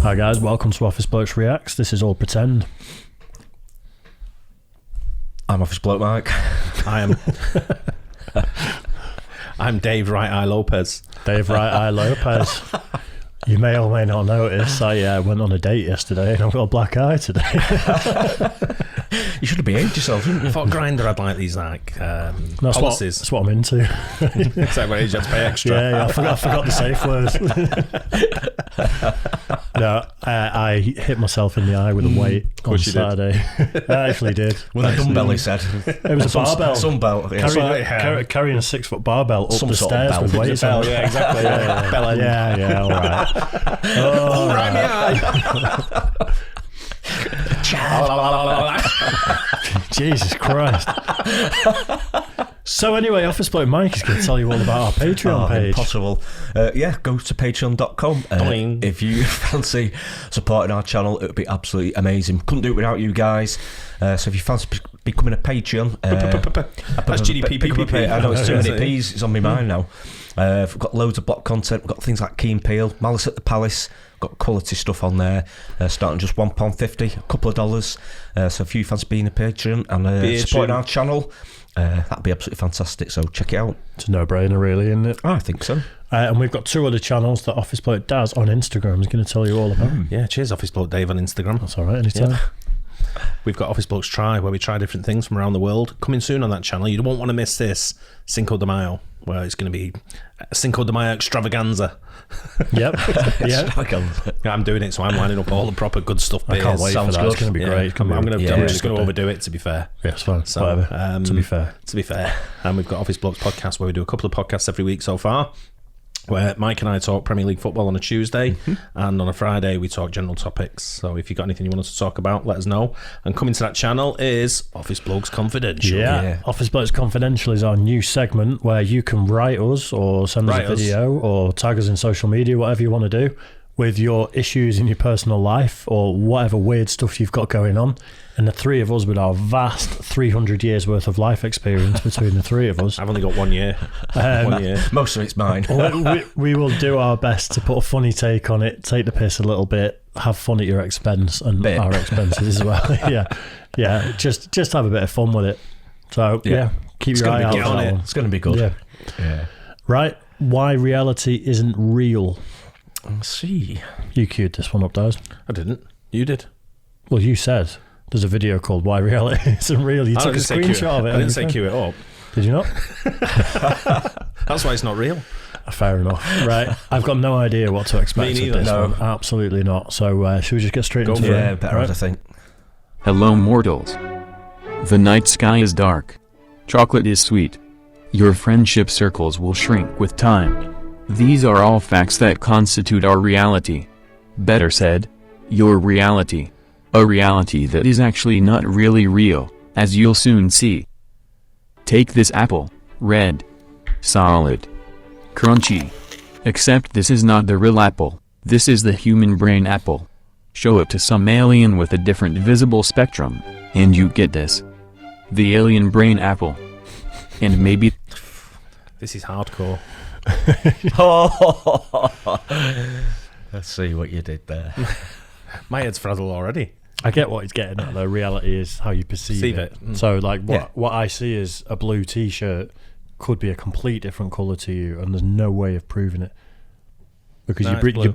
Hi guys, welcome to Office Blokes Reacts. This is all pretend. I'm Office Bloke Mike. I'm Dave Right Eye Lopez. Dave Right Eye Lopez. You may or may not notice I went on a date yesterday and I've got a black eye today. You should have behaved yourself, shouldn't you? I thought Grindr had like these policies. That's what I'm into. Except when you just pay extra. Yeah, I forgot the safe words. No, I hit myself in the eye with a weight on Saturday. I actually did. With a dumbbell, he said. It was a barbell. Some belt. Yeah. Carrying a 6-foot barbell up the stairs belt. with weights on. Yeah, exactly. Yeah, all right. Oh, right in the eye. Jesus Christ. So anyway, Office Bloke Mike is going to tell you all about our Patreon page. Impossible. Go to patreon.com. If you fancy supporting our channel, it would be absolutely amazing. Couldn't do it without you guys. So if you fancy becoming a Patreon, that's GDP. I know it's too many P's. It's on my mind now. We've got loads of block content. We've got things like Key and Peele, Malice at the Palace. Got quality stuff on there, starting just £1.50, a couple of dollars. So if you fancy being a patron and supporting our channel, that'd be absolutely fantastic. So check it out. It's a no-brainer, really, isn't it? I think so. And we've got 2 other channels that Office Bloke Daz on Instagram is going to tell you all about. Yeah, cheers, Office Bloke Dave on Instagram. That's all right, anytime. Yeah. We've got Office Blokes Try, where we try different things from around the world. Coming soon on that channel. You won't want to miss this Cinco de Mayo, where it's going to be a Cinco de Mayo extravaganza. Yep. Yeah. I'm doing it, so I'm lining up all the proper good stuff. I can't wait for that. It's going to be great. I'm just going to overdo it, to be fair. Yeah, it's fine. So, whatever. To be fair. And we've got Office Blokes Podcast, where we do a couple of podcasts every week so far, where Mike and I talk Premier League football on a Tuesday, and on a Friday we talk general topics. So if you've got anything you want us to talk about, let us know. And coming to that channel is Office Blokes Confidential. Yeah. Office Blokes Confidential is our new segment where you can write us or send us a video or tag us in social media, whatever you want to do, with your issues in your personal life or whatever weird stuff you've got going on. And the 3 of us, with our vast 300 years worth of life experience between the 3 of us. I've only got 1 year. 1 year. Most of it's mine. we will do our best to put a funny take on it, take the piss a little bit, have fun at your expense and our expenses as well. Yeah. Just have a bit of fun with it. So keep your eye out on it. It's going to be good. Yeah. Right. Why reality isn't real. Let's see. You queued this one up, Daz. I didn't. You did. Well, you said there's a video called Why Reality Isn't Real. You took a screenshot of it. I didn't say cue it up. Did you not? That's why it's not real. Fair enough. Right. I've got no idea what to expect with this one. Absolutely not. So should we just get straight into it? Yeah, better, I think. Hello, mortals. The night sky is dark. Chocolate is sweet. Your friendship circles will shrink with time. These are all facts that constitute our reality. Better said, your reality. A reality that is actually not really real, as you'll soon see. Take this apple, red, solid, crunchy. Except this is not the real apple, this is the human brain apple. Show it to some alien with a different visible spectrum, and you get this. The alien brain apple. And maybe... This is hardcore. Let's see what you did there. My head's frazzled already. I get what he's getting at, though. Reality is how you perceive it. So, like, what I see as a blue T-shirt could be a complete different colour to you, and there's no way of proving it. Because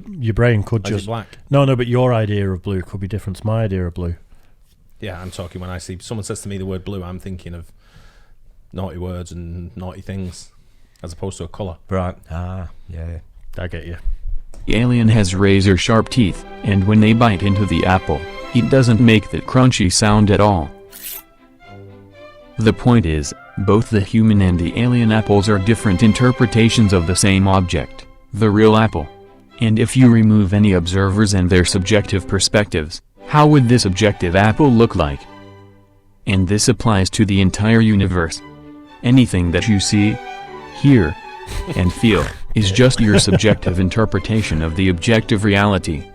your brain could just... black. No, but your idea of blue could be different to my idea of blue. Yeah, I'm talking when I see... Someone says to me the word blue, I'm thinking of naughty words and naughty things, as opposed to a colour. Right. Yeah. I get you. The alien has razor-sharp teeth, and when they bite into the apple, it doesn't make that crunchy sound at all. The point is, both the human and the alien apples are different interpretations of the same object, the real apple. And if you remove any observers and their subjective perspectives, how would this objective apple look like? And this applies to the entire universe. Anything that you see, hear, and feel is just your subjective interpretation of the objective reality.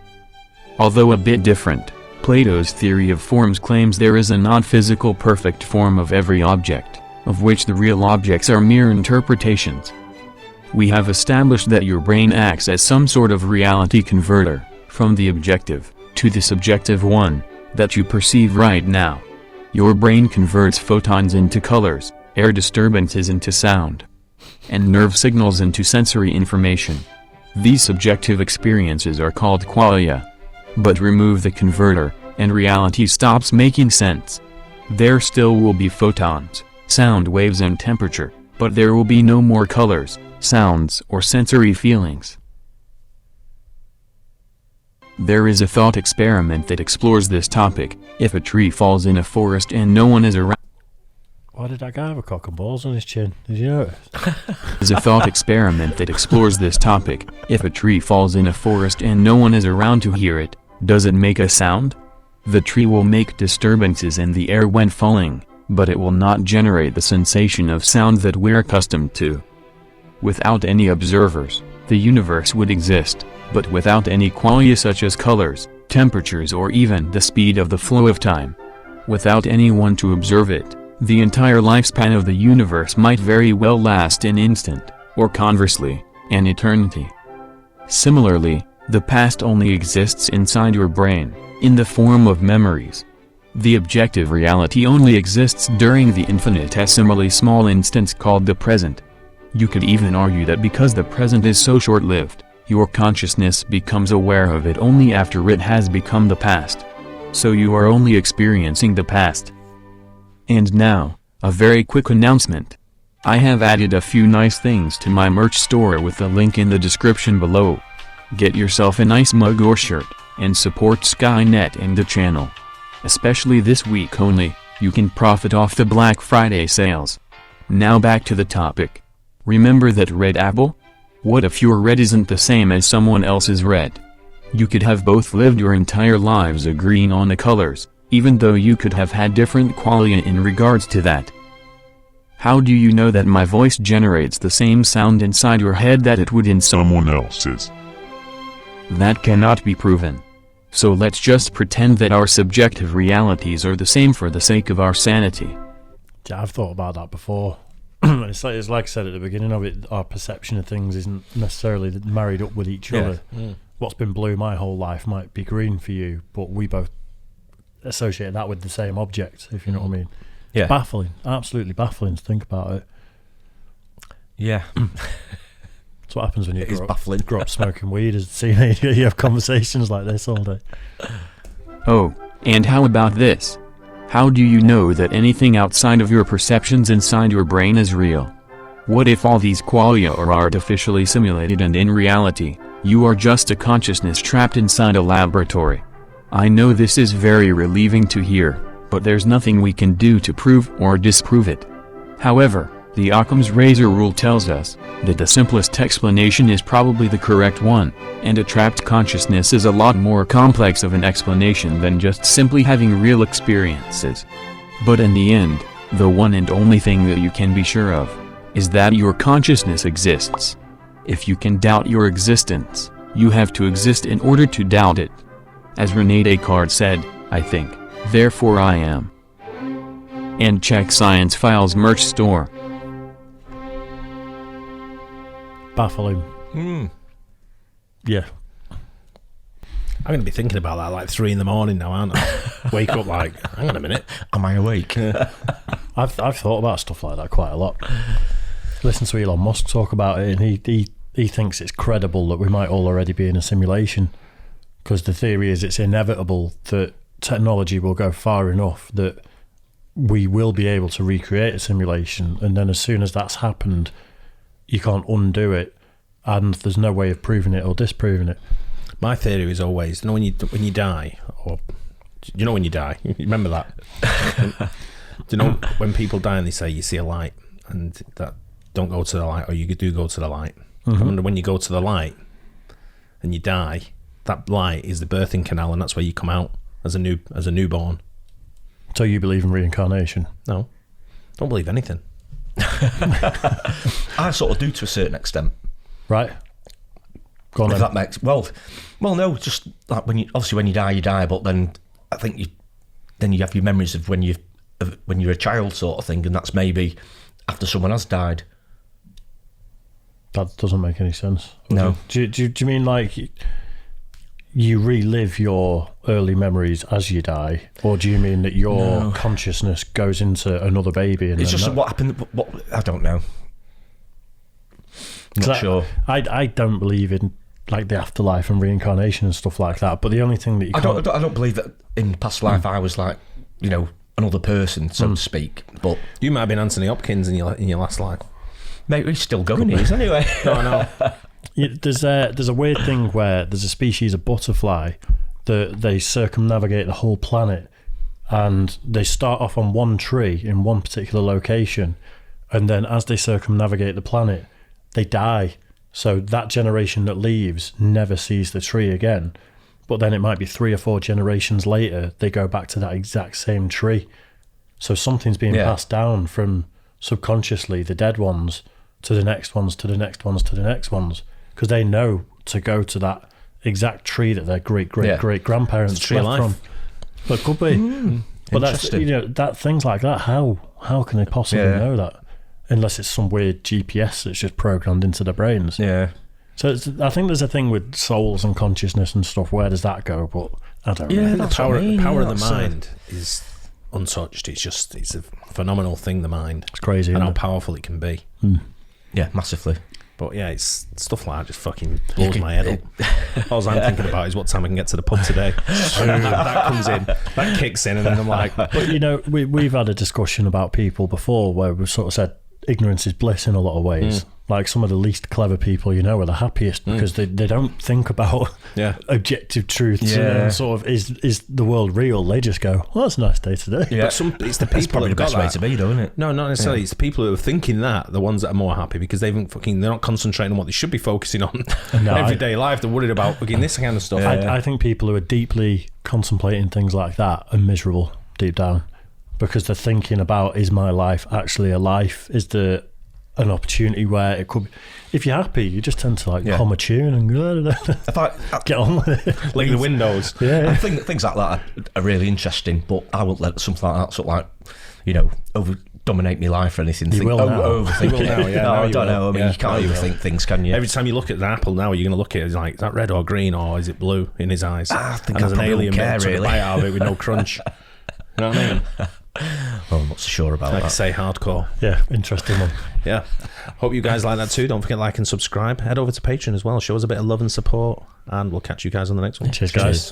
Although a bit different, Plato's theory of forms claims there is a non-physical perfect form of every object, of which the real objects are mere interpretations. We have established that your brain acts as some sort of reality converter, from the objective to the subjective one that you perceive right now. Your brain converts photons into colors, air disturbances into sound, and nerve signals into sensory information. These subjective experiences are called qualia. But remove the converter, and reality stops making sense. There still will be photons, sound waves and temperature, but there will be no more colors, sounds or sensory feelings. There is a thought experiment that explores this topic. If a tree falls in a forest and no one is around... Why did that guy have a cock and balls on his chin? Did you notice? There's a thought experiment that explores this topic. If a tree falls in a forest and no one is around to hear it, does it make a sound? The tree will make disturbances in the air when falling, but it will not generate the sensation of sound that we're accustomed to. Without any observers, the universe would exist, but without any qualia such as colors, temperatures or even the speed of the flow of time. Without anyone to observe it, the entire lifespan of the universe might very well last an instant, or conversely, an eternity. Similarly, the past only exists inside your brain, in the form of memories. The objective reality only exists during the infinitesimally small instance called the present. You could even argue that because the present is so short-lived, your consciousness becomes aware of it only after it has become the past. So you are only experiencing the past. And now, a very quick announcement. I have added a few nice things to my merch store with the link in the description below. Get yourself a nice mug or shirt, and support Skynet and the channel. Especially this week only, you can profit off the Black Friday sales. Now back to the topic. Remember that red apple? What if your red isn't the same as someone else's red? You could have both lived your entire lives agreeing on the colors, even though you could have had different qualia in regards to that. How do you know that my voice generates the same sound inside your head that it would in someone else's? That cannot be proven. So let's just pretend that our subjective realities are the same for the sake of our sanity. Yeah, I've thought about that before. It's like I said at the beginning of it, our perception of things isn't necessarily married up with each other. What's been blue my whole life might be green for you, but we both associate that with the same object, if you know what I mean. Yeah. Baffling, absolutely baffling to think about it. Yeah. That's what happens when you grow up smoking weed as a teenager. You have conversations like this all day. Oh, and how about this? How do you know that anything outside of your perceptions inside your brain is real? What if all these qualia are artificially simulated and in reality, you are just a consciousness trapped inside a laboratory? I know this is very relieving to hear, but there's nothing we can do to prove or disprove it. However, the Occam's razor rule tells us that the simplest explanation is probably the correct one, and a trapped consciousness is a lot more complex of an explanation than just simply having real experiences. But in the end, the one and only thing that you can be sure of is that your consciousness exists. If you can doubt your existence, you have to exist in order to doubt it. As Rene Descartes said, I think, therefore I am. And check Science Files merch store. Baffling. Yeah. I'm going to be thinking about that like 3 a.m. now, aren't I? Wake up like, hang on a minute. Am I awake? I've thought about stuff like that quite a lot. Listen to Elon Musk talk about it, and he thinks it's credible that we might all already be in a simulation, because the theory is it's inevitable that technology will go far enough that we will be able to recreate a simulation, and then as soon as that's happened, you can't undo it, and there's no way of proving it or disproving it. My theory is always, when you die, or you know when you die, you remember that? Do you know when people die and they say you see a light, and that don't go to the light, or you do go to the light? I wonder when you go to the light and you die, that light is the birthing canal, and that's where you come out as a newborn. So you believe in reincarnation? No, don't believe anything. I sort of do to a certain extent. Right. Go on if then. that makes well, no, just like when you die, but then I think you have your memories of when you're a child sort of thing, and that's maybe after someone has died. That doesn't make any sense. No. Do you mean like you relive your early memories as you die, or do you mean that your consciousness goes into another baby? And it's just what happened. What I don't know. I'm not sure. I don't believe in like the afterlife and reincarnation and stuff like that. But the only thing that you I don't believe that in past life I was like, you know, another person, so to speak. But you might have been Anthony Hopkins in your last life. Maybe he's still going. He is anyway. No. There's a weird thing where there's a species of butterfly that they circumnavigate the whole planet, and they start off on one tree in one particular location, and then as they circumnavigate the planet, they die. So that generation that leaves never sees the tree again. But then it might be 3 or 4 generations later, they go back to that exact same tree. So something's being passed down from subconsciously the dead ones to the next ones, to the next ones, to the next ones, because they know to go to that exact tree that their great-great-great-grandparents left from. But it could be. But that's, you know, that things like that, how can they possibly know that? Unless it's some weird GPS that's just programmed into their brains. Yeah. So I think there's a thing with souls and consciousness and stuff. Where does that go? But I don't know. The power of the mind is untouched. It's a phenomenal thing, the mind. It's crazy, and how it? powerful it can be. Yeah, massively. But yeah, it's stuff like that just fucking blows my head up. All I'm thinking about is what time I can get to the pub today. That comes in, that kicks in, and then I'm like... But you know, we've had a discussion about people before where we've sort of said ignorance is bliss in a lot of ways. Like some of the least clever people you know are the happiest because they don't think about objective truths and sort of is the world real. They just go, well, that's a nice day today. But it's the people probably the best way to be, though, isn't it? No, not necessarily. It's the people who are thinking that, the ones that are more happy because they're not concentrating on what they should be focusing on in everyday life. They're worried about this kind of stuff. I think people who are deeply contemplating things like that are miserable deep down because they're thinking about, is my life actually a life? Is there an opportunity where it could be, if you're happy, you just tend to hum a tune and get on with it. Like the windows. I think things like that are really interesting, but I won't let something like that sort of over dominate my life or anything. You will now. Overthink it. No, I don't know. I mean, you can't overthink things, can you? Every time you look at an apple now, you're going to look at it like, is that red or green or is it blue in his eyes? I think and there's an alien care, really. Bite out of it with no crunch. You know what I mean? Well, I'm not so sure about like that. I say, hardcore. Yeah, interesting one. Yeah. Hope you guys like that too. Don't forget to like and subscribe. Head over to Patreon as well. Show us a bit of love and support. And we'll catch you guys on the next one. Cheers, guys.